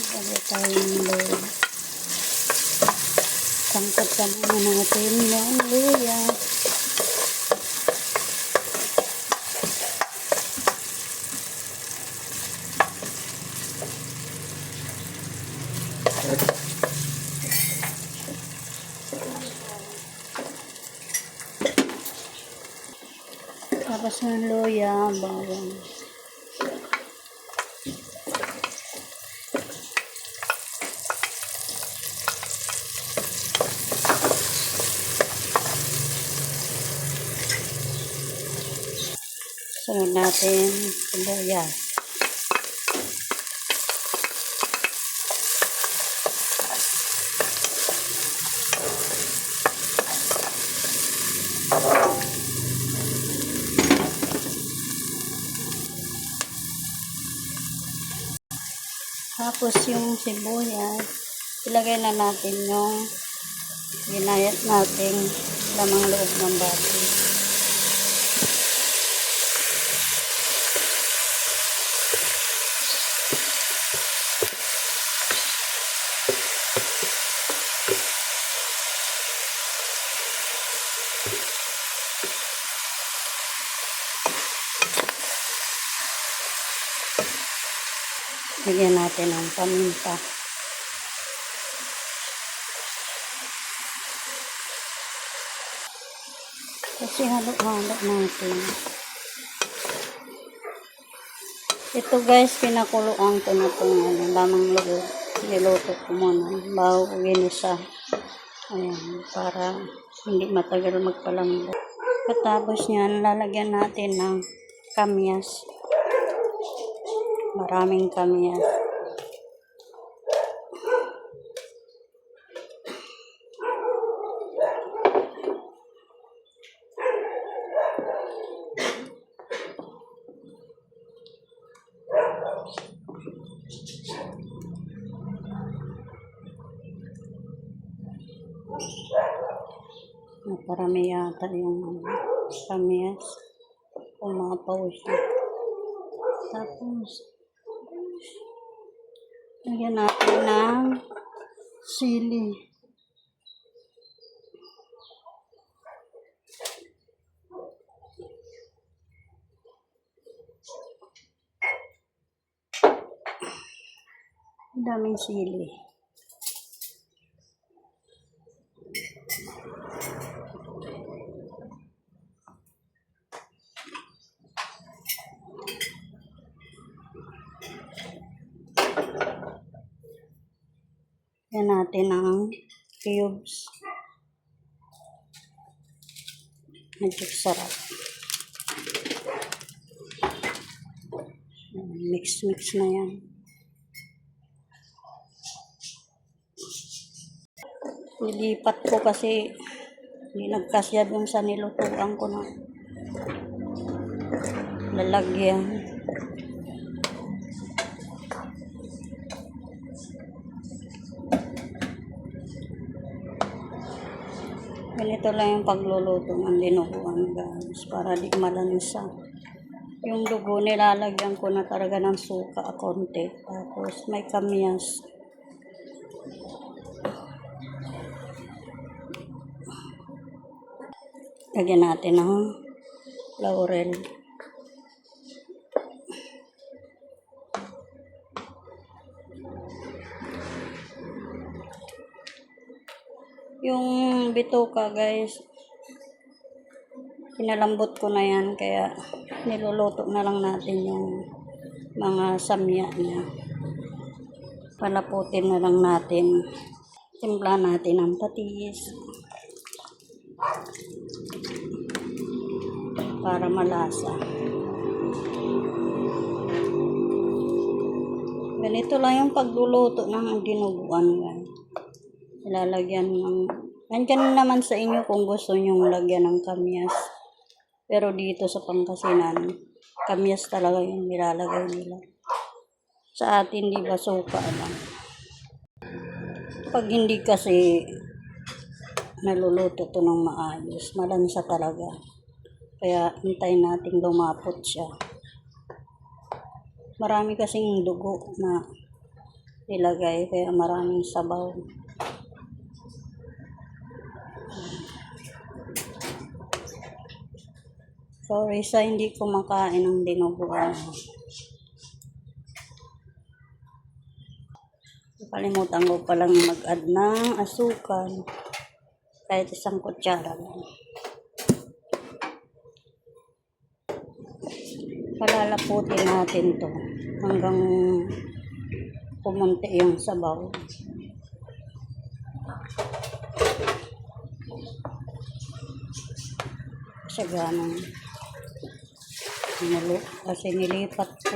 Lagay tayong luya. Sangkot ka muna natin yung luya. Tapos ng luya, bawang. Sunod natin sibuyas. Tapos yung sibuyas, ilagay na natin yung ginayat natin lamang loob ng baboy. Lagyan natin ng paminta. Kasi halo-halo natin. Ito guys, pinakuluan ko na itong lamang loob. Niluto ko muna bago ginisa. Ayan, para hindi matagal magpalambot. Pagkatapos niyan, lalagyan natin ng kamyas. Maraming kamyas. Naparami yata yung kamyas. Umapaw siya. Tapos, lagyan natin ng sili. Daming sili. Yan natin ang cubes. Medyo sarap. Mix na yan. Nilipat ko kasi hindi nagkasya dun sa nilutuan ko na lalagyan. Ganito lang yung pagluluto ng dinuguan guys, para di malansa. Yung dugo nilalagyan ko na talaga ng suka konti, tapos may kamyas. Lagyan natin ng laurel. Yung bituka guys, pinalambot ko na yan, kaya niluluto na lang natin yung mga samya niya. Palaputin na lang natin. Timpla natin ang patis para malasa. Ganito lang yung pagluluto ng dinuguan guys. Ilalagyan ng Nandyan naman sa inyo kung gusto nyong lagyan ng kamyas. Pero dito sa Pangasinan, kamyas talaga yung nilalagay nila. Sa atin, di ba, suka lang. Pag hindi kasi naluluto to ng maayos, malansa talaga. Kaya hintayin natin lumapot siya. Marami kasing dugo na ilagay, kaya maraming sabaw. Sorry sa hindi kumakain ng dinuguan. Kalimutan ko palang mag-add ng asukal. Kahit isang kutsara lang. Palalaputin natin to hanggang pumunti yung sabaw. Kasi ganun. Kasi nilipat ko.